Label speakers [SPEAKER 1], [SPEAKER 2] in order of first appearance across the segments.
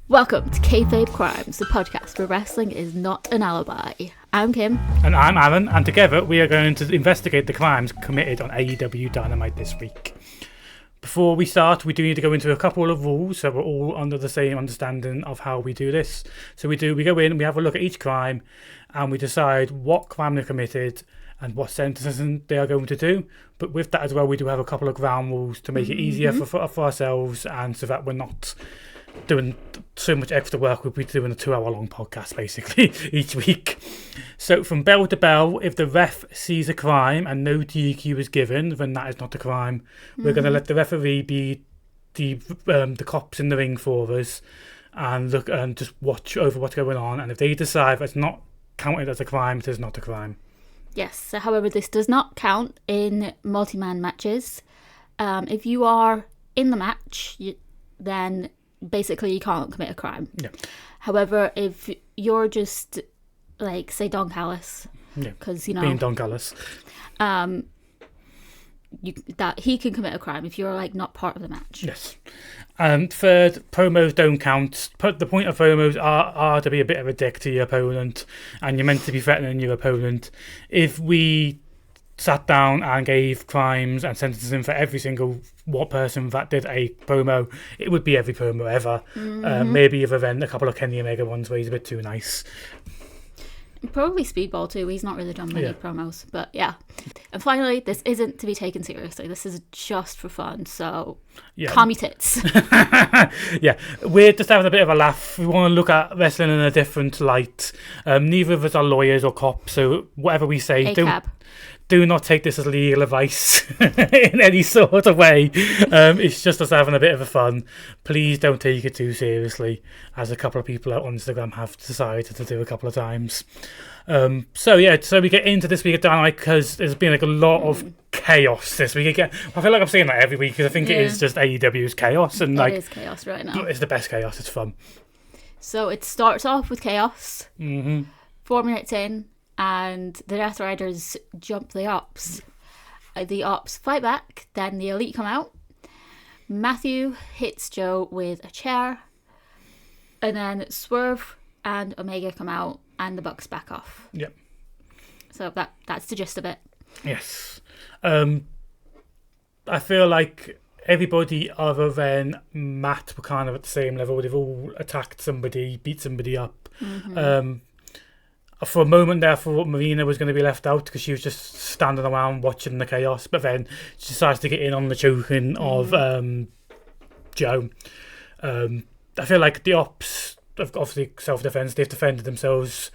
[SPEAKER 1] Welcome to Kayfabe Crimes, the podcast where wrestling is not an alibi. I'm Kim.
[SPEAKER 2] And I'm Aaron, and together we are going to investigate the crimes committed on AEW Dynamite this week. Before we start, we do need to go into a couple of rules so we're all under the same understanding of how we do this. So we go in, we have a look at each crime, and we decide what crime they committed and what sentencing they are going to do. But with that as well, we do have a couple of ground rules to make it easier for ourselves, and so that we're not doing so much extra work. We'll be doing a 2-hour-long podcast basically each week. So from bell to bell, if the ref sees a crime and no DQ is given, then that is not a crime. We're going to let the referee be the cops in the ring for us and look and just watch over what's going on. And if they decide it's not counted as a crime, it is not a crime.
[SPEAKER 1] Yes, so however, this does not count in multi-man matches. If you are in the match, then basically you can't commit a crime.
[SPEAKER 2] Yeah.
[SPEAKER 1] However, if you're just like, say, Don Callis, because
[SPEAKER 2] being Don Callis,
[SPEAKER 1] that he can commit a crime if you're like not part of the match.
[SPEAKER 2] Yes. And third, promos don't count. The point of promos are to be a bit of a dick to your opponent, and you're meant to be threatening your opponent. If we sat down and gave crimes and sentencing for every single person that did a promo, it would be every promo ever. Maybe other than a couple of Kenny Omega ones where he's a bit too nice.
[SPEAKER 1] Probably Speedball too. He's not really done many promos, but yeah. And finally, this isn't to be taken seriously. This is just for fun, so calm your tits.
[SPEAKER 2] Yeah, we're just having a bit of a laugh. We want to look at wrestling in a different light. Neither of us are lawyers or cops, so whatever we say, do not take this as legal advice in any sort of way. It's just us having a bit of a fun. Please don't take it too seriously, as a couple of people on Instagram have decided to do a couple of times. So we get into this week at Dynamite because there's been like a lot of chaos this week. I feel like I'm saying that every week because I think it is just AEW's chaos, and
[SPEAKER 1] it is chaos right now.
[SPEAKER 2] It's the best chaos. It's fun.
[SPEAKER 1] So it starts off with chaos. 4 minutes in, and the Death Riders jump the Ops. The Ops fight back, then the Elite come out. Matthew hits Joe with a chair, and then Swerve and Omega come out, and the Bucks back off.
[SPEAKER 2] Yep.
[SPEAKER 1] So that's the gist of it.
[SPEAKER 2] Yes. I feel like everybody other than Matt were kind of at the same level. They've all attacked somebody, beat somebody up. For a moment there, I thought Marina was going to be left out because she was just standing around watching the chaos, but then she decides to get in on the choking of Joe. I feel like the Ops, obviously self-defense, they've defended themselves.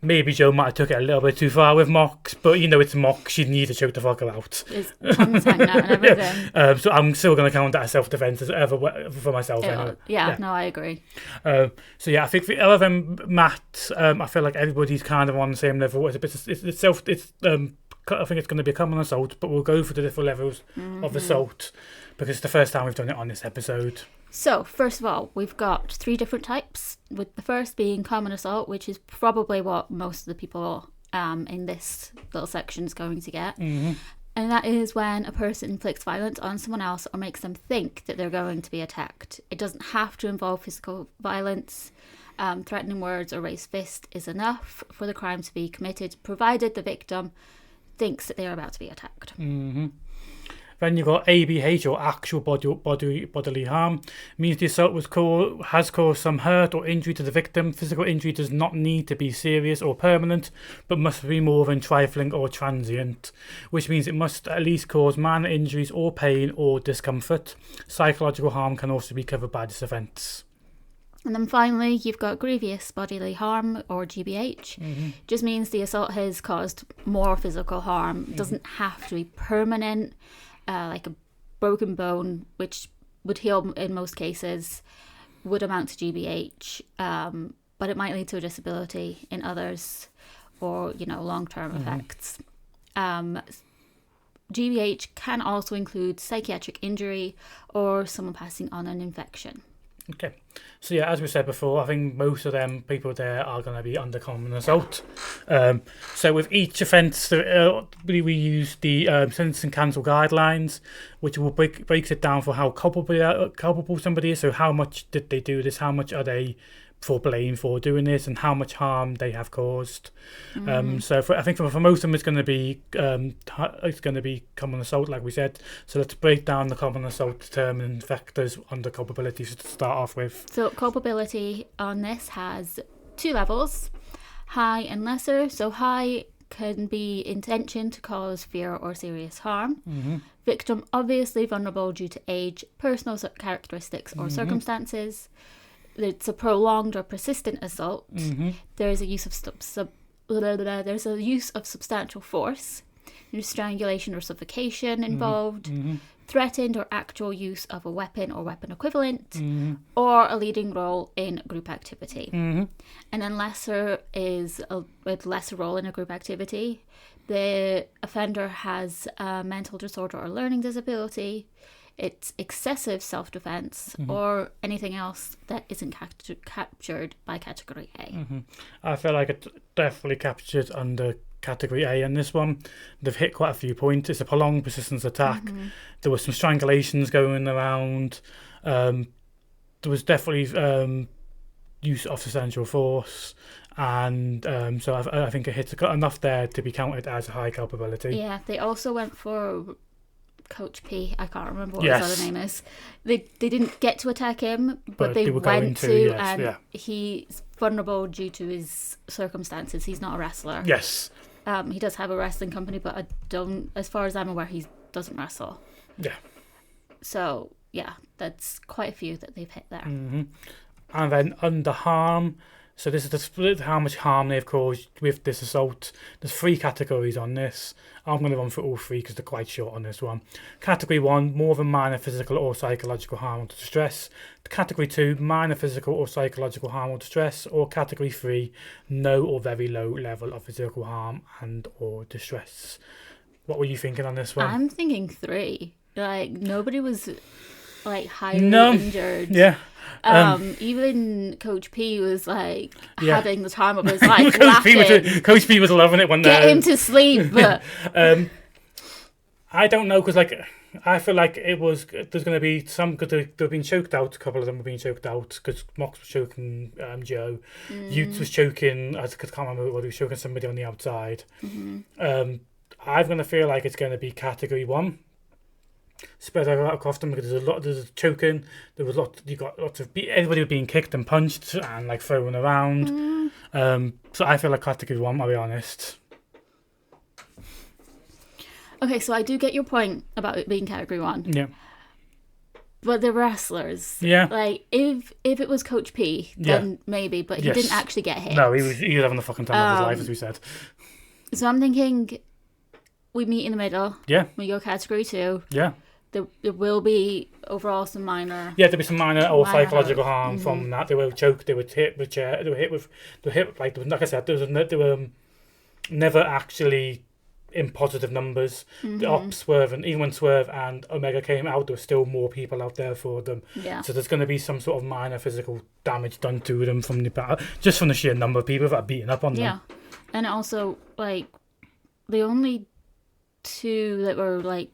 [SPEAKER 2] Maybe Joe might have took it a little bit too far with Mox, but it's Mox. She'd need to choke the fucker out.
[SPEAKER 1] It's and everything.
[SPEAKER 2] So I'm still going to count that as self-defense for myself. Anyway.
[SPEAKER 1] No, I agree.
[SPEAKER 2] I think other than Matt, I feel like everybody's kind of on the same level. I think it's going to be a common assault, but we'll go for the different levels of assault because it's the first time we've done it on this episode.
[SPEAKER 1] So, first of all, we've got 3 different types, with the first being common assault, which is probably what most of the people in this little section is going to get. And that is when a person inflicts violence on someone else or makes them think that they're going to be attacked. It doesn't have to involve physical violence. Threatening words or raised fist is enough for the crime to be committed, provided the victim thinks that they are about to be attacked.
[SPEAKER 2] Then you've got ABH, or actual bodily harm. Means the assault has caused some hurt or injury to the victim. Physical injury does not need to be serious or permanent, but must be more than trifling or transient, which means it must at least cause minor injuries or pain or discomfort. Psychological harm can also be covered by this offence.
[SPEAKER 1] And then finally, you've got grievous bodily harm, or GBH. Just means the assault has caused more physical harm. It doesn't have to be permanent. Like a broken bone, which would heal in most cases, would amount to GBH, but it might lead to a disability in others, or long-term effects. GBH can also include psychiatric injury or someone passing on an infection.
[SPEAKER 2] Okay, so as we said before, I think most of them people there are going to be under common assault. So with each offence, we use the Sentencing Council guidelines, which will breaks it down for how culpable somebody is. So how much did they do this? How much are they for blame for doing this, and how much harm they have caused. So I think for most of them, it's going to be common assault, like we said. So let's break down the common assault determining factors under culpability to start off with.
[SPEAKER 1] So culpability on this has 2 levels, high and lesser. So high can be intention to cause fear or serious harm. Victim obviously vulnerable due to age, personal characteristics or circumstances. It's a prolonged or persistent assault. There's a use of substantial force. There's strangulation or suffocation involved. Threatened or actual use of a weapon or weapon equivalent, or a leading role in group activity. And then lesser is a lesser role in a group activity. The offender has a mental disorder or learning disability. It's excessive self-defense or anything else that isn't captured by category A.
[SPEAKER 2] I feel like it's definitely captured under category A in this one. They've hit quite a few points. It's a prolonged persistent attack. There were some strangulations going around. There was definitely use of substantial force, and so I think it hits enough there to be counted as a high culpability.
[SPEAKER 1] Yeah, they also went for Coach P. I can't remember what his other name is. They didn't get to attack him, but they went to, and he's vulnerable due to his circumstances. He's not a wrestler.
[SPEAKER 2] Yes.
[SPEAKER 1] He does have a wrestling company, but as far as I'm aware, he doesn't wrestle.
[SPEAKER 2] Yeah.
[SPEAKER 1] So, yeah, that's quite a few that they've hit there.
[SPEAKER 2] And then under harm, so this is the split how much harm they've caused with this assault. There's 3 categories on this. I'm going to run through all 3 because they're quite short on this one. Category 1, more than minor physical or psychological harm or distress. Category 2, minor physical or psychological harm or distress. Or Category 3, no or very low level of physical harm and or distress. What were you thinking on this one?
[SPEAKER 1] I'm thinking 3. Like, nobody was highly injured.
[SPEAKER 2] Yeah.
[SPEAKER 1] Even Coach P was having the time of his life.
[SPEAKER 2] Coach P was loving it when
[SPEAKER 1] get him to sleep. But
[SPEAKER 2] I don't know, because I feel like there's going to be some, because they've been choked out. A couple of them were being choked out because Mox was choking Joe. Utes was choking, I can't remember what he was choking somebody on the outside. I'm going to feel like it's going to be category 1. Spread out across them, because there's choking. There was lots of everybody was being kicked and punched and thrown around. So I feel like category 1. I'll be honest.
[SPEAKER 1] Okay, so I do get your point about it being category 1.
[SPEAKER 2] Yeah.
[SPEAKER 1] But the wrestlers, if it was Coach P, then maybe, but he didn't actually get hit.
[SPEAKER 2] No, he was having the fucking time of his life, as we said.
[SPEAKER 1] So I'm thinking we meet in the middle.
[SPEAKER 2] Yeah.
[SPEAKER 1] We go category 2.
[SPEAKER 2] Yeah.
[SPEAKER 1] There will be overall some minor.
[SPEAKER 2] Yeah, there'll be some minor or psychological harm from that. They were choked. They were hit with chair. They were hit like I said. They were never actually in positive numbers. The Ops Swerve, and even when Swerve and Omega came out, there were still more people out there for them.
[SPEAKER 1] Yeah.
[SPEAKER 2] So there's going to be some sort of minor physical damage done to them from the battle, just from the sheer number of people that are beating up on them.
[SPEAKER 1] Yeah, and also the only 2 that were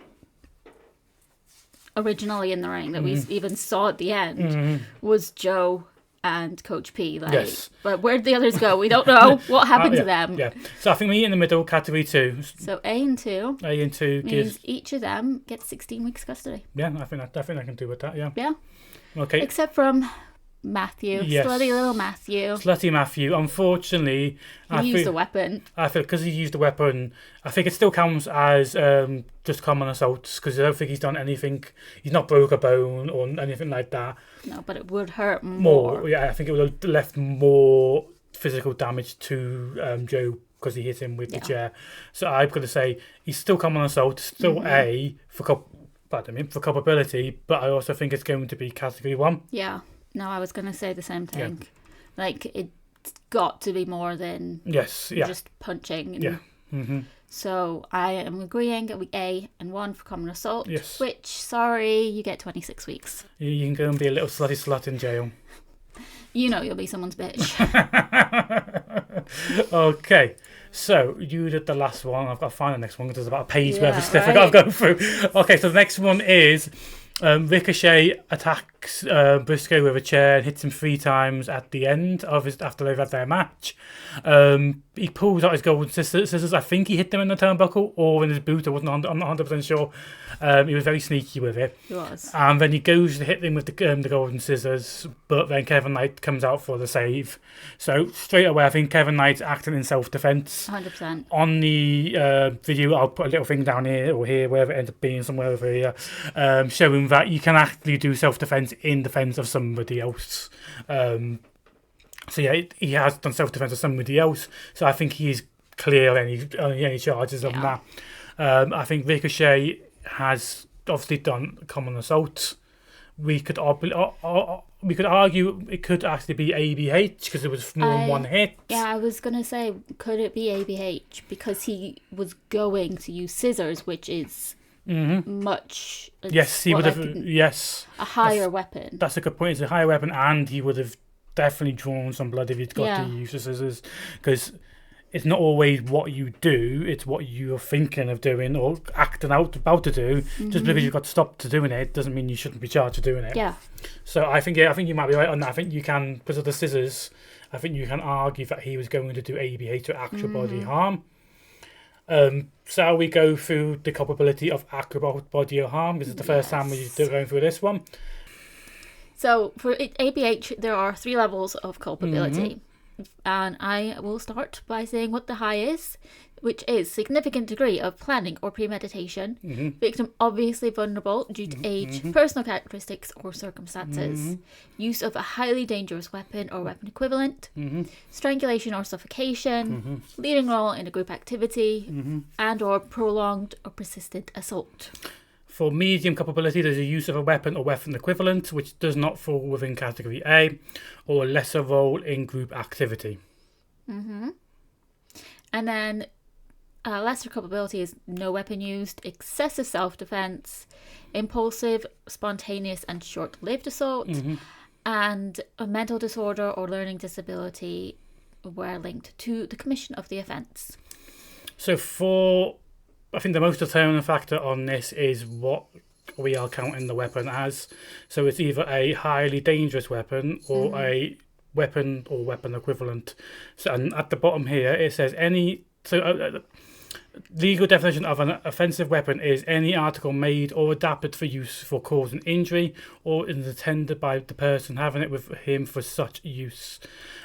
[SPEAKER 1] originally in the ring that we even saw at the end was Joe and Coach P.
[SPEAKER 2] Yes.
[SPEAKER 1] But where'd the others go? We don't know what happened to them.
[SPEAKER 2] Yeah. So I think we in the middle, category 2.
[SPEAKER 1] So A and 2.
[SPEAKER 2] A and 2 gives
[SPEAKER 1] each of them gets 16 weeks custody.
[SPEAKER 2] Yeah, I think I can do with that. Yeah.
[SPEAKER 1] Yeah.
[SPEAKER 2] Okay.
[SPEAKER 1] Except from Matthew, slutty little Matthew.
[SPEAKER 2] Slutty Matthew. Unfortunately,
[SPEAKER 1] he used a weapon.
[SPEAKER 2] I feel because he used a weapon, I think it still counts as just common assaults, because I don't think he's done anything. He's not broke a bone or anything like that.
[SPEAKER 1] No, but it would hurt more.
[SPEAKER 2] Yeah, I think it would have left more physical damage to Joe because he hit him with the chair. So I'm going to say he's still common assault, still A for culpability, but I also think it's going to be category 1.
[SPEAKER 1] Yeah. No, I was going to say the same thing. Yeah. It's got to be more than just punching.
[SPEAKER 2] And,
[SPEAKER 1] So I am agreeing that we A and 1 for common assault.
[SPEAKER 2] Yes.
[SPEAKER 1] Which, sorry, you get 26 weeks.
[SPEAKER 2] You can go and be a little slutty slut in jail.
[SPEAKER 1] You know you'll be someone's bitch.
[SPEAKER 2] Okay. So you did the last one. I've got to find the next one because there's about a page worth of stuff I've got to go through. Okay, so the next one is Ricochet attacks Briscoe with a chair and hits him 3 times at the end of after they've had their match. He pulls out his golden scissors. I think he hit them in the turnbuckle or in his boot. I'm not 100% sure. He was very sneaky with it.
[SPEAKER 1] He was.
[SPEAKER 2] And then he goes to hit them with the golden scissors, but then Kevin Knight comes out for the save. So straight away, I think Kevin Knight's acting in self-defense.
[SPEAKER 1] 100%.
[SPEAKER 2] On the video, I'll put a little thing down here or here, wherever it ends up being, somewhere over here, showing that you can actually do self-defense in defense of somebody else. So yeah, he has done self-defense of somebody else. So I think he's clear of any charges of that. I think Ricochet has obviously done common assault. We could argue it could actually be ABH because it was more than one hit.
[SPEAKER 1] Yeah, I was gonna say, could it be ABH because he was going to use scissors, which is much.
[SPEAKER 2] Yes, he would have. Yes,
[SPEAKER 1] a higher weapon.
[SPEAKER 2] That's a good point. It's a higher weapon, and he would have definitely drawn some blood if he'd got to use the scissors, because it's not always what you do, it's what you're thinking of doing or acting out about to do. Just because you've got stopped to doing it doesn't mean you shouldn't be charged with doing it.
[SPEAKER 1] Yeah.
[SPEAKER 2] So I think you might be right on that. I think you can, because of the scissors, I think you can argue that he was going to do ABH to actual body harm. So we go through the culpability of actual body harm. This is the first time we're going through this one.
[SPEAKER 1] So for ABH, there are 3 levels of culpability. And I will start by saying what the high is, which is significant degree of planning or premeditation, victim obviously vulnerable due to age, personal characteristics or circumstances, use of a highly dangerous weapon or weapon equivalent, strangulation or suffocation, leading role in a group activity, and or prolonged or persistent assault.
[SPEAKER 2] For medium culpability, there's a use of a weapon or weapon equivalent, which does not fall within category A, or a lesser role in group activity.
[SPEAKER 1] And then lesser culpability is no weapon used, excessive self-defense, impulsive, spontaneous and short-lived assault, and a mental disorder or learning disability were linked to the commission of the offence. So I think the most determining factor on this is what we are counting the weapon as. So it's either a highly dangerous weapon or a weapon or weapon equivalent. So, and at the bottom here, it says legal definition of an offensive weapon is any article made or adapted for use for causing injury or is intended by the person having it with him for such use.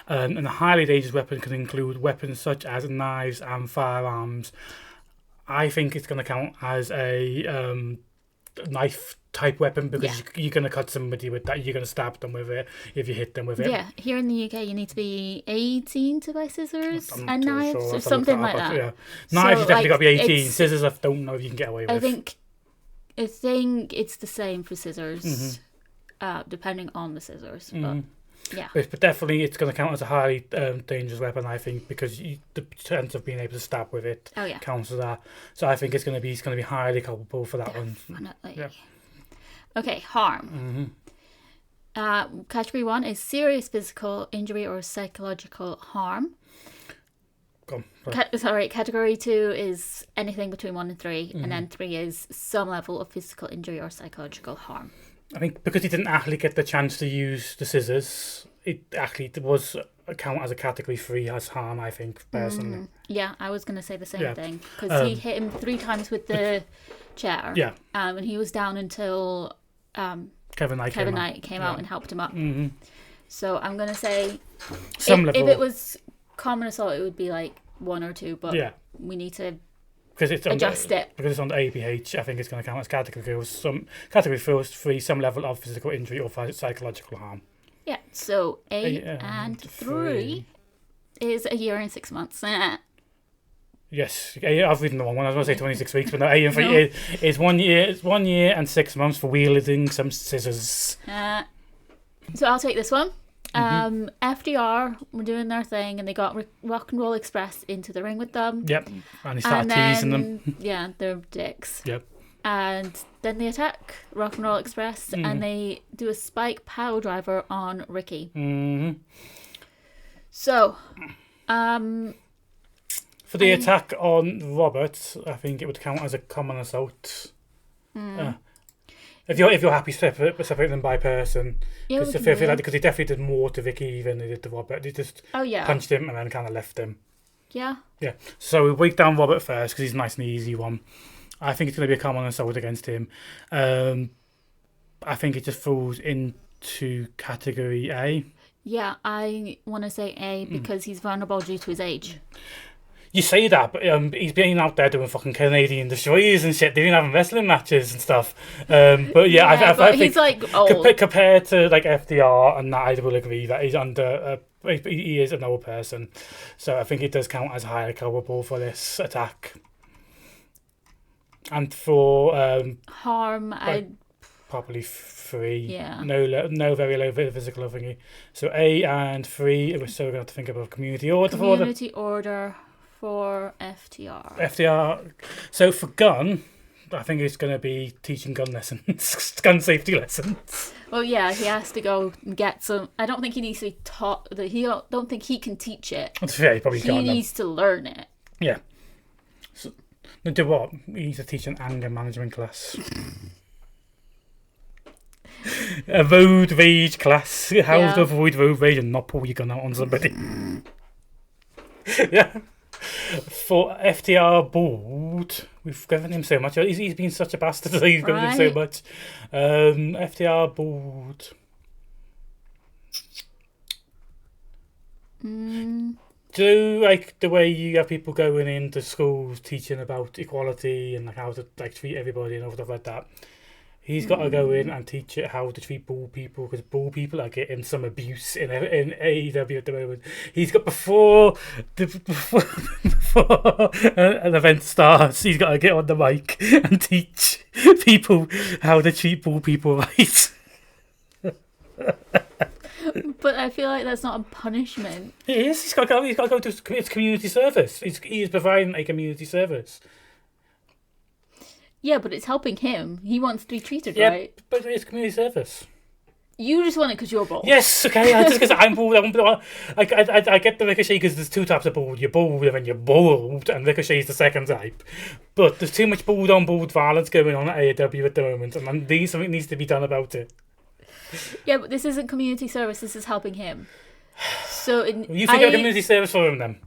[SPEAKER 1] And a highly dangerous weapon can include weapons such as knives and firearms. I think it's going to count as a knife type weapon because you're going to cut somebody with that. You're going to stab them with it if you hit them with it. Yeah, here in the UK you need to be 18 to buy scissors and knives or something like that.
[SPEAKER 2] Yeah. Knives you definitely got to be 18. Scissors I don't know if you can get away with.
[SPEAKER 1] I think it's the same for scissors, depending on the scissors. But yeah,
[SPEAKER 2] but definitely it's going to count as a highly dangerous weapon, I think, because the chance of being able to stab with it counts as that. So I think it's going to be highly culpable for that one.
[SPEAKER 1] Definitely. Yeah. Okay, harm. Category 1 is serious physical injury or psychological harm. Category 2 is anything between 1 and 3, and then 3 is some level of physical injury or psychological harm.
[SPEAKER 2] I think because he didn't actually get the chance to use the scissors, it was count as a category 3 as harm, I think, personally.
[SPEAKER 1] Yeah, I was going to say the same thing, because he hit him 3 times with the chair. Yeah. And he was down until
[SPEAKER 2] Kevin
[SPEAKER 1] Knight came out and helped him up. So I'm going to say if it was common assault, it would be like 1 or 2, but we need to adjust it.
[SPEAKER 2] Because it's on the ABH, I think it's going to count as category 3, some level of physical injury or psychological harm.
[SPEAKER 1] Yeah, so A and 3 is a year and 6 months.
[SPEAKER 2] Yes, I've written the wrong one. I was going to say 26 weeks, but no, A and 3 is 1 year. It's 1 year and 6 months for wielding some scissors.
[SPEAKER 1] So I'll take this one. FDR were doing their thing and they got Rock and Roll Express into the ring with them.
[SPEAKER 2] Yep, and he started teasing them.
[SPEAKER 1] Yeah, they're dicks.
[SPEAKER 2] Yep.
[SPEAKER 1] And then they attack Rock and Roll Express and they do a spike pile driver on Ricky. So,
[SPEAKER 2] For the attack on Robert, I think it would count as a common assault. If you're happy separating them by person, because I feel like because he definitely did more to Vicky than he did to Robert. He just punched him and then kind of left him.
[SPEAKER 1] Yeah.
[SPEAKER 2] Yeah. So we break down Robert first because he's a nice and easy one. I think it's going to be a common assault against him. I think it just falls into category A.
[SPEAKER 1] Yeah, I want to say A because he's vulnerable due to his age.
[SPEAKER 2] You say that, but he's been out there doing fucking Canadian destroyers and shit. They've been having wrestling matches and stuff. But yeah, I think
[SPEAKER 1] he's like old.
[SPEAKER 2] Compared to like FDR and that, I will agree that he's under. He is an old person, so I think it does count as higher caliber for this attack. And for
[SPEAKER 1] harm,
[SPEAKER 2] probably 3.
[SPEAKER 1] Yeah.
[SPEAKER 2] No very low physical thingy. So A and 3. We're still going to have to think about community order.
[SPEAKER 1] Community order for FTR.
[SPEAKER 2] FTR. So for gun, I think it's going to be teaching gun lessons, gun safety lessons.
[SPEAKER 1] Well, yeah, he has to go and get some. I don't think he needs to be taught. Don't think he can teach it.
[SPEAKER 2] Yeah, he probably
[SPEAKER 1] he
[SPEAKER 2] can't.
[SPEAKER 1] Needs to learn it.
[SPEAKER 2] Yeah. So, do what? He needs to teach an anger management class. A road rage class. How to avoid road rage and not pull your gun out on somebody. Yeah. For FTR Bald, we've given him so much. He's been such a bastard. He's given him so much. FTR Bald. Do like the way you have people going into schools teaching about equality and like how to like treat everybody and stuff like that. He's got to go in and teach it how to treat bald people because bald people are getting some abuse in AEW at the moment. He's got before an event starts, he's got to get on the mic and teach people how to treat bald people right.
[SPEAKER 1] But I feel like that's not a punishment.
[SPEAKER 2] It is. He's got to go to it's community service. He is providing a community service.
[SPEAKER 1] Yeah, but it's helping him. He wants to be treated right.
[SPEAKER 2] But it's community service.
[SPEAKER 1] You just want it because you're bald.
[SPEAKER 2] Yes, okay. Just because I'm bald. I get the Ricochet because there's 2 types of bald. You're bald and then you're bald, and Ricochet is the second type. But there's too much bald on bald violence going on at AEW at the moment, and something needs to be done about it.
[SPEAKER 1] Yeah, but this isn't community service. This is helping him. So
[SPEAKER 2] you think of community service for him then?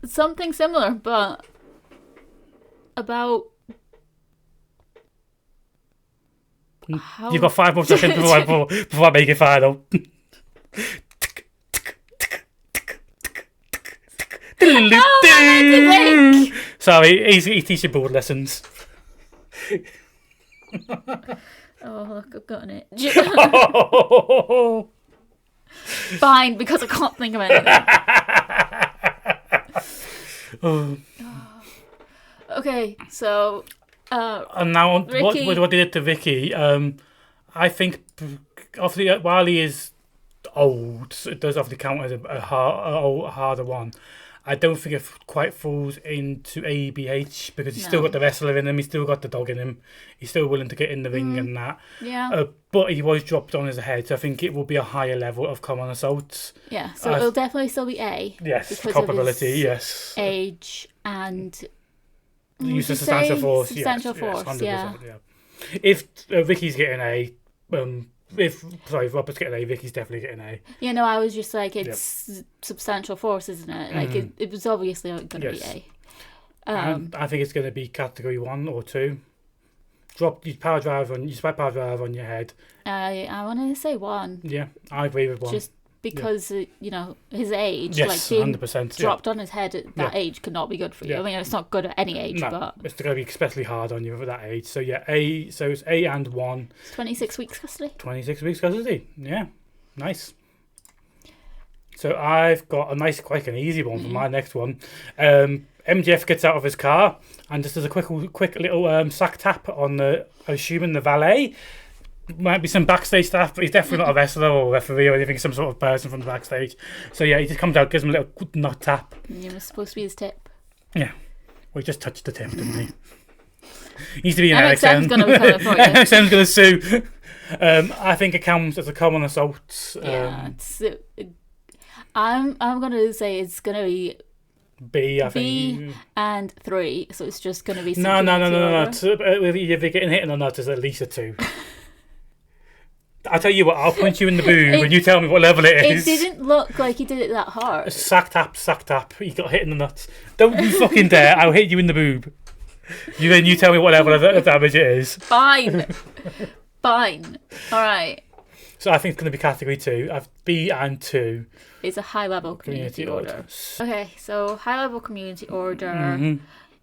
[SPEAKER 1] Something similar, but about.
[SPEAKER 2] You've got 5 more seconds before I make it final. Sorry, he's teaching board lessons.
[SPEAKER 1] Oh, look, I've gotten it. Fine, because I can't think of anything. Okay, so...
[SPEAKER 2] and now,
[SPEAKER 1] Ricky...
[SPEAKER 2] what did it to Vicky? I think, while he is old, it does obviously count as a harder one. I don't think it quite falls into ABH because he's still got the wrestler in him, he's still got the dog in him, he's still willing to get in the ring and that.
[SPEAKER 1] Yeah.
[SPEAKER 2] But he was dropped on his head, so I think it will be a higher level of common assaults.
[SPEAKER 1] Yeah, so it'll definitely still be A.
[SPEAKER 2] Yes,
[SPEAKER 1] because
[SPEAKER 2] culpability,
[SPEAKER 1] of his
[SPEAKER 2] yes.
[SPEAKER 1] age and...
[SPEAKER 2] The use of substantial force,
[SPEAKER 1] substantial force,
[SPEAKER 2] 100%,
[SPEAKER 1] yeah.
[SPEAKER 2] If Vicky's getting A, if Robert's getting A, Vicky's definitely getting A.
[SPEAKER 1] Yeah, no, I was just like, it's substantial force, isn't it? Like, it was obviously going to be A.
[SPEAKER 2] I think it's going to be category 1 or 2. Drop your power drive on your head.
[SPEAKER 1] I want to say 1.
[SPEAKER 2] Yeah, I agree with 1.
[SPEAKER 1] Just because, his age,
[SPEAKER 2] yes,
[SPEAKER 1] like being
[SPEAKER 2] 100%,
[SPEAKER 1] dropped on his head at that age cannot be good for you.
[SPEAKER 2] Yeah.
[SPEAKER 1] I mean, it's not good at any age, but...
[SPEAKER 2] it's going to be especially hard on you at that age. So, yeah, A. So, it's A and 1.
[SPEAKER 1] 26 weeks custody.
[SPEAKER 2] 26 weeks custody. Yeah, nice. So, I've got a nice, quite an easy one for my next one. MJF gets out of his car and just does a quick little sack tap on assuming the valet. Might be some backstage staff, but he's definitely not a wrestler or referee or anything, some sort of person from the backstage. So yeah, he just comes out, gives him a little nut tap.
[SPEAKER 1] It was supposed to be his tip.
[SPEAKER 2] Yeah. Well, he just touched the tip, didn't he? He needs to be an
[SPEAKER 1] NXM's
[SPEAKER 2] NXM.
[SPEAKER 1] going to be coming for you.
[SPEAKER 2] NXM's going to sue. I think it counts as a common assault.
[SPEAKER 1] Yeah, I'm going to say it's going to be
[SPEAKER 2] B, I
[SPEAKER 1] B
[SPEAKER 2] think.
[SPEAKER 1] and 3, so it's just going to be
[SPEAKER 2] No.
[SPEAKER 1] order.
[SPEAKER 2] If you're getting hit on that, it's at least a 2. I'll tell you what, I'll punch you in the boob when you tell me what level it is.
[SPEAKER 1] It didn't look like he did it that hard.
[SPEAKER 2] Sack tap. He got hit in the nuts. Don't you fucking dare. I'll hit you in the boob. You tell me what level of damage it is.
[SPEAKER 1] Fine. Alright.
[SPEAKER 2] So I think it's going to be category 2. I've B and 2.
[SPEAKER 1] It's a high-level community order. Okay, so high-level community order,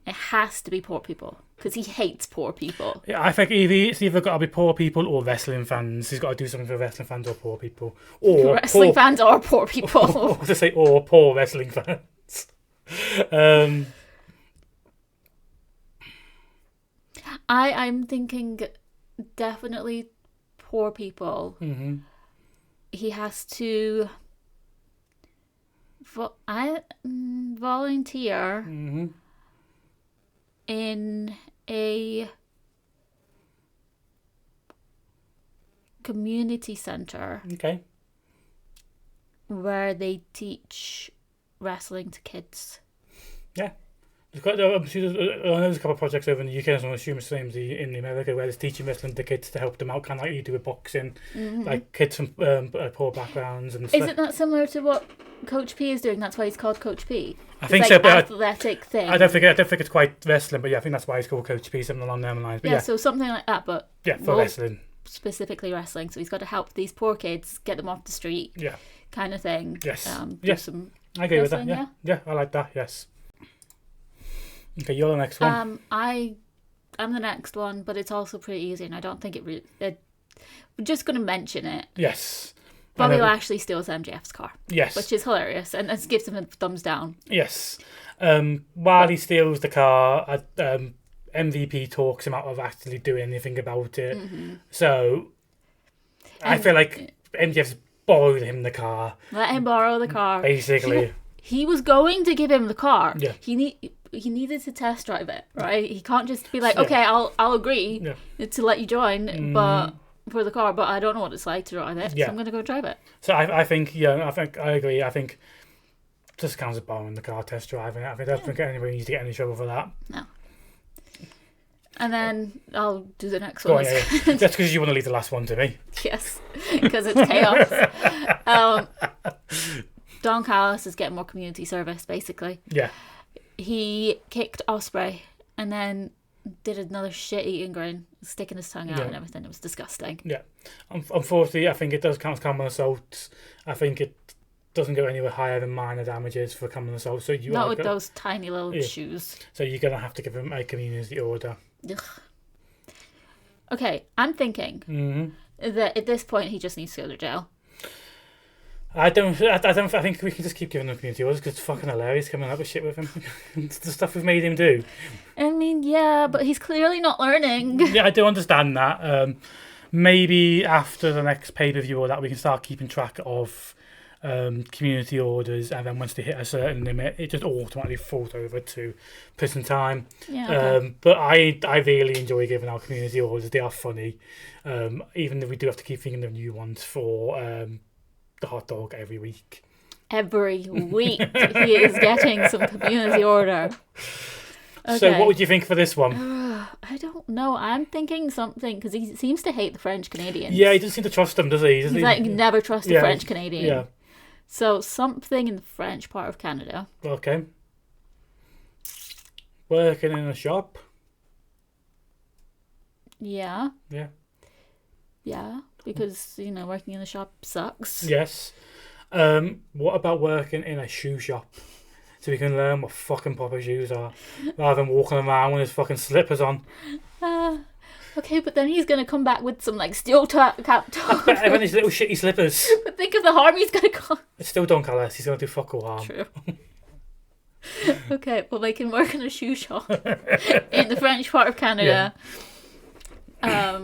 [SPEAKER 1] it has to be poor people, because he hates poor people.
[SPEAKER 2] Yeah, I think it's either got to be poor people or wrestling fans. He's got to do something for wrestling fans or poor people. Or
[SPEAKER 1] wrestling fans or poor people.
[SPEAKER 2] Or poor wrestling fans.
[SPEAKER 1] I'm thinking definitely poor people.
[SPEAKER 2] Mm-hmm.
[SPEAKER 1] He has to volunteer in a community center.
[SPEAKER 2] Okay.
[SPEAKER 1] Where they teach wrestling to kids.
[SPEAKER 2] Yeah. There's a couple of projects over in the UK, and I'm assuming the same in America, where they're teaching wrestling to kids to help them out, kind of like you do with boxing, like kids from poor backgrounds and stuff.
[SPEAKER 1] Isn't that similar to what Coach P is doing? That's why he's called Coach P.
[SPEAKER 2] I think
[SPEAKER 1] like
[SPEAKER 2] so, but
[SPEAKER 1] athletic thing.
[SPEAKER 2] I don't think it's quite wrestling, but yeah, I think that's why he's called Coach P, something along them lines. But
[SPEAKER 1] so something like that, but
[SPEAKER 2] for wrestling,
[SPEAKER 1] specifically wrestling. So he's got to help these poor kids, get them off the street, kind of thing.
[SPEAKER 2] Yes,
[SPEAKER 1] some
[SPEAKER 2] I agree with that. Yeah, I like that. Yes. Okay, you're the next one.
[SPEAKER 1] I'm the next one, but it's also pretty easy, and I don't think it really. We're just going to mention it.
[SPEAKER 2] Yes.
[SPEAKER 1] Bobby Lashley steals MJF's car.
[SPEAKER 2] Yes.
[SPEAKER 1] Which is hilarious, and it gives him a thumbs down.
[SPEAKER 2] Yes. While he steals the car, MVP talks him out of actually doing anything about it. So I feel like MJF's borrowed him the car.
[SPEAKER 1] Let him borrow the car.
[SPEAKER 2] Basically.
[SPEAKER 1] He was going to give him the car.
[SPEAKER 2] Yeah.
[SPEAKER 1] He needed to test drive it, right? He can't just be like, okay, I'll agree to let you join, but for the car, but I don't know what it's like to drive it, so I'm going to go drive it.
[SPEAKER 2] So I think I agree. I think just counts as borrowing the car, test driving it. I don't think anybody needs to get any trouble for that.
[SPEAKER 1] No. And then I'll do the next one.
[SPEAKER 2] That's because you want to leave the last one to me.
[SPEAKER 1] Yes, because it's chaos. Don Callis is getting more community service, basically.
[SPEAKER 2] Yeah.
[SPEAKER 1] He kicked Ospreay and then did another shit-eating grin, sticking his tongue out and everything. It was disgusting.
[SPEAKER 2] Yeah. Unfortunately, I think it does count as common assault. I think it doesn't go anywhere higher than minor damages for common assault. So
[SPEAKER 1] not with those tiny little shoes.
[SPEAKER 2] So you're going to have to give him a community order.
[SPEAKER 1] Ugh. Okay, I'm thinking that at this point he just needs to go to jail.
[SPEAKER 2] I think we can just keep giving him community orders because it's fucking hilarious coming up with shit with him. The stuff we've made him do.
[SPEAKER 1] I mean, yeah, but he's clearly not learning.
[SPEAKER 2] Yeah, I do understand that. Maybe after the next pay-per-view or that, we can start keeping track of community orders, and then once they hit a certain limit, it just automatically falls over to prison time.
[SPEAKER 1] Yeah. Okay.
[SPEAKER 2] But I really enjoy giving out community orders. They are funny, even if we do have to keep thinking of new ones for the hot dog every week.
[SPEAKER 1] Every week he is getting some community order. Okay.
[SPEAKER 2] So what would you think for this one?
[SPEAKER 1] I don't know. I'm thinking something, because he seems to hate the French Canadians.
[SPEAKER 2] Yeah, he doesn't seem to trust them, does he?
[SPEAKER 1] He's like, never trust a French Canadian.
[SPEAKER 2] Yeah.
[SPEAKER 1] So something in the French part of Canada.
[SPEAKER 2] Okay. Working in a shop.
[SPEAKER 1] Yeah.
[SPEAKER 2] Yeah.
[SPEAKER 1] Yeah, because, working in a shop sucks.
[SPEAKER 2] Yes. What about working in a shoe shop? So we can learn what fucking proper shoes are, rather than walking around with his fucking slippers on.
[SPEAKER 1] Okay, but then he's going to come back with some, steel cap top.
[SPEAKER 2] Everyone his little shitty slippers.
[SPEAKER 1] But think of the harm he's going to cause.
[SPEAKER 2] It's still Don Callis. He's going to do fuck all harm.
[SPEAKER 1] True. Okay, well, they can work in a shoe shop in the French part of Canada. Yeah.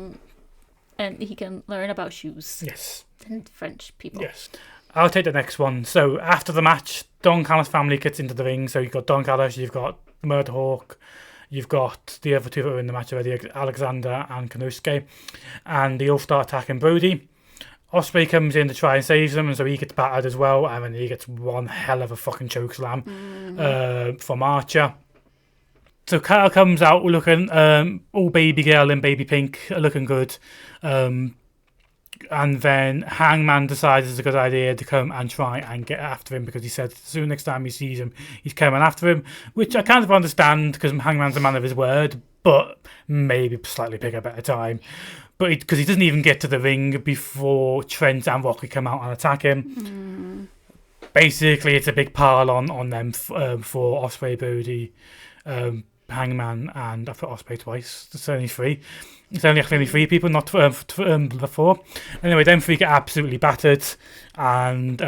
[SPEAKER 1] And he can learn about shoes.
[SPEAKER 2] Yes.
[SPEAKER 1] And French people.
[SPEAKER 2] Yes. I'll take the next one. So after the match, Don Callis' family gets into the ring. So you've got Don Callis, you've got Murder Hawk, you've got the other two that are in the match already, Alexander and Konosuke, and they all start attacking Brody. Ospreay comes in to try and save them, and so he gets battered as well, and then he gets one hell of a fucking chokeslam from Archer. So Carl comes out looking all baby girl in baby pink, looking good. And then Hangman decides it's a good idea to come and try and get after him, because he said soon next time he sees him, he's coming after him, which I kind of understand because Hangman's a man of his word, but maybe slightly pick a better time. But because he doesn't even get to the ring before Trent and Rocky come out and attack him. Basically, it's a big pile on them for Ospreay, Brody, Hangman, and I put Ospreay twice. It's only three. It's only actually three people, not four. Anyway, them three get absolutely battered, and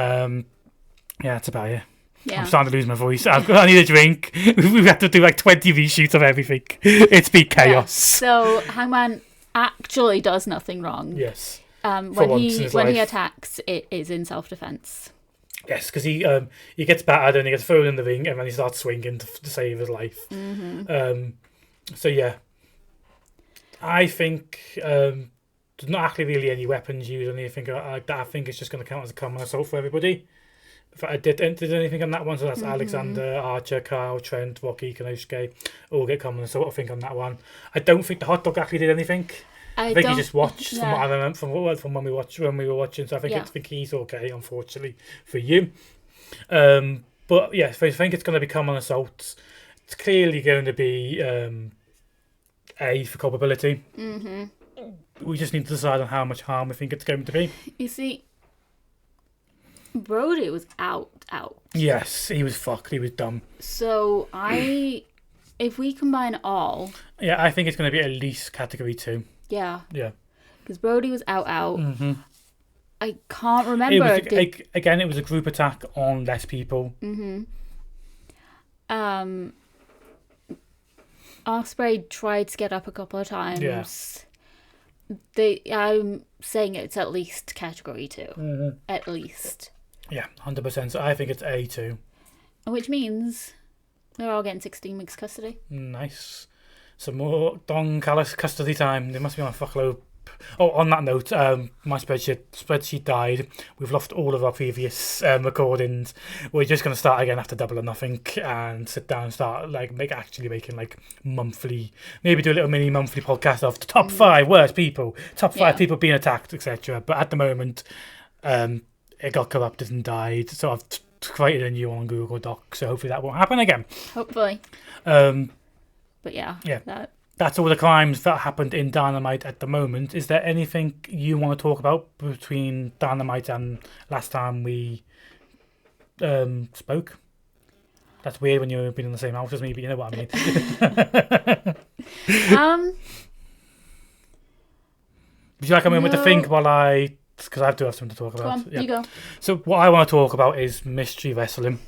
[SPEAKER 2] that's about it. Yeah. I'm starting to lose my voice. I need a drink. We've had to do like 20 reshoots of everything. It's been chaos.
[SPEAKER 1] Yeah. So Hangman actually does nothing wrong.
[SPEAKER 2] Yes.
[SPEAKER 1] When he attacks, it is in self-defense.
[SPEAKER 2] Yes, because he gets battered and he gets thrown in the ring, and then he starts swinging to save his life. So yeah, I think there's not actually really any weapons used or anything like that. I think it's just going to count as a common assault for everybody. If I did anything on that one, so that's Alexander, Archer, Carl, Trent, Rocky, Konosuke, all get common assault, I think, on that one. I don't think the hot dog actually did anything. I think he just watched from what I remember from when we were watching. So I think he's okay, unfortunately for you. But yeah, I think it's going to be common assault. It's clearly going to be A for culpability. We just need to decide on how much harm we think it's going to be.
[SPEAKER 1] You see, Brody was out.
[SPEAKER 2] Yes, he was fucked. He was dumb.
[SPEAKER 1] So if we combine all,
[SPEAKER 2] I think it's going to be at least category 2.
[SPEAKER 1] Yeah.
[SPEAKER 2] Because
[SPEAKER 1] Brody was out. I can't remember.
[SPEAKER 2] It was a group attack on less people.
[SPEAKER 1] Ospreay tried to get up a couple of times.
[SPEAKER 2] Yeah.
[SPEAKER 1] I'm saying it's at least category 2. At least.
[SPEAKER 2] Yeah, 100%. So I think it's A2.
[SPEAKER 1] Which means they're all getting 16 weeks custody.
[SPEAKER 2] Nice. Some more Don Callis custody time. They must be on a fuckload. Oh, on that note, my spreadsheet died. We've lost all of our previous recordings. We're just going to start again after Double or Nothing and sit down and start making monthly, maybe do a little mini monthly podcast of the top 5 worst people, top 5 people being attacked, etc. But at the moment, it got corrupted and died. So I've created a new one on Google Docs. So hopefully that won't happen again.
[SPEAKER 1] Hopefully. But yeah.
[SPEAKER 2] That's all the crimes that happened in Dynamite at the moment. Is there anything you want to talk about between Dynamite and last time we spoke? That's weird when you've been in the same house as me, but you know what I mean. Would you like a moment to think while because I do have something to talk about.
[SPEAKER 1] Come on, you go.
[SPEAKER 2] So what I want to talk about is mystery wrestling.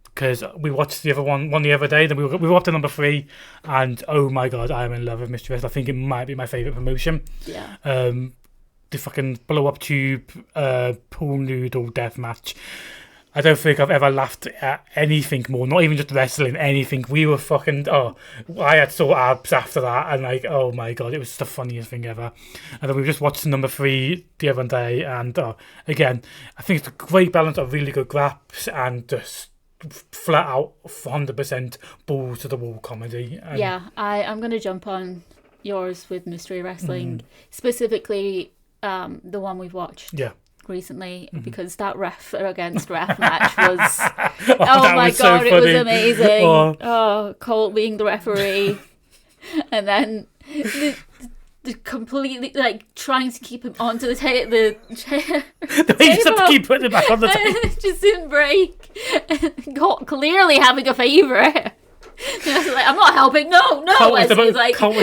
[SPEAKER 2] Because we watched the other one the other day, then we were up to number 3, and oh my god, I am in love with Mystery Wrestling. I think it might be my favourite promotion.
[SPEAKER 1] Yeah.
[SPEAKER 2] The fucking blow up tube pool noodle death match. I don't think I've ever laughed at anything more, not even just wrestling, anything. We were fucking, I had sore abs after that, and oh my god, it was the funniest thing ever. And then we just watched number 3 the other day, and again, I think it's a great balance of really good graps and just flat out 100% balls to the wall comedy.
[SPEAKER 1] I'm going to jump on yours with Mystery Wrestling, specifically the one we've watched recently, because that ref against ref match was my god, so it was amazing. Colt being the referee and then the completely trying to keep him onto the chair. The way he just keep putting him back on the table. Just didn't break. Clearly having a favourite. I'm not helping. No.
[SPEAKER 2] Colt was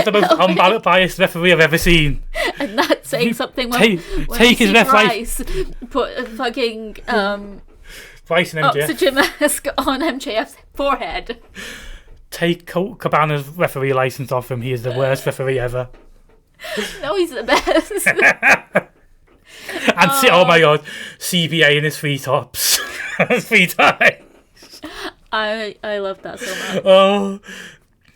[SPEAKER 2] the most unbiased referee I've ever seen.
[SPEAKER 1] And that's saying something when take his ref Rice put a fucking
[SPEAKER 2] Rice and MJF
[SPEAKER 1] oxygen mask on MJF's forehead.
[SPEAKER 2] Take Colt Cabana's referee license off him. He is the worst referee ever.
[SPEAKER 1] No, he's the best.
[SPEAKER 2] And oh my god, CBA in his 3 tops. 3 times.
[SPEAKER 1] I love that so much.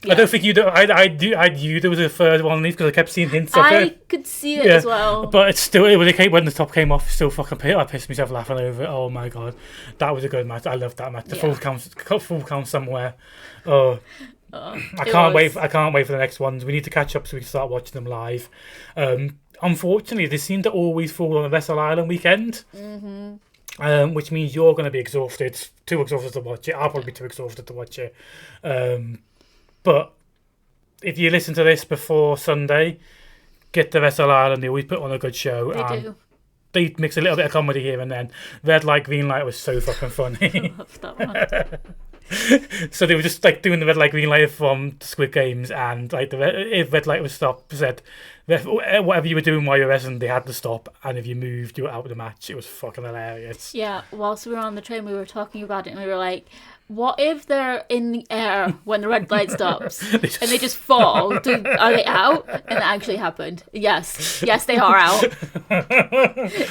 [SPEAKER 2] I don't think you do. I knew there was a third one of these because I kept seeing hints of it.
[SPEAKER 1] I could see it as well.
[SPEAKER 2] But it's still when the top came off, still fucking I pissed myself laughing over it. Oh my god, that was a good match. I loved that match. The full count somewhere. Oh. I can't wait. I can't wait for the next ones. We need to catch up so we can start watching them live. Unfortunately, they seem to always fall on the Wrestle Island weekend. Which means you're going to be exhausted, too exhausted to watch it. I'll probably be too exhausted to watch it. But if you listen to this before Sunday, get the Wrestle Island. They always put on a good show.
[SPEAKER 1] They do.
[SPEAKER 2] They mix a little bit of comedy here and then. Red Light, Green Light was so fucking funny.
[SPEAKER 1] I love that one.
[SPEAKER 2] So they were just like doing the red light, green light from Squid Games, and like if red light was stopped, said whatever you were doing while you were wrestling, they had to stop, and if you moved, you were out of the match. It was fucking hilarious.
[SPEAKER 1] Yeah, whilst we were on the train, we were talking about it, and we were like, what if they're in the air when the red light stops and they just fall? Are they out? And it actually happened. Yes, they are out.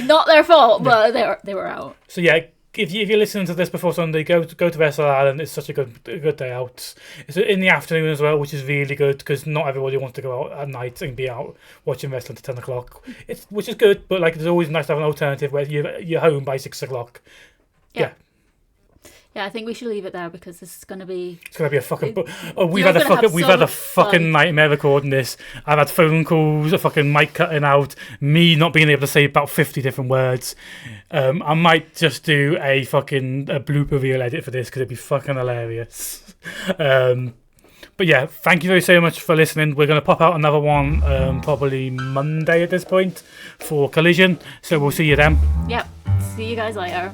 [SPEAKER 1] Not their fault, but they were out.
[SPEAKER 2] So yeah. If you're listening to this before Sunday, go to Wrestle Island. It's such a good day out. It's in the afternoon as well, which is really good because not everybody wants to go out at night and be out watching wrestling to 10 o'clock. Which is good, but like it's always nice to have an alternative where you're home by 6 o'clock. Yeah. Yeah,
[SPEAKER 1] I think we should leave it there because this is going to be...
[SPEAKER 2] It's going to be a fucking... we've had a fucking nightmare recording this. I've had phone calls, a fucking mic cutting out, me not being able to say about 50 different words. I might just do a blooper reel edit for this because it'd be fucking hilarious. But yeah, thank you so much for listening. We're going to pop out another one probably Monday at this point for Collision. So we'll see you then.
[SPEAKER 1] Yep. See you guys later.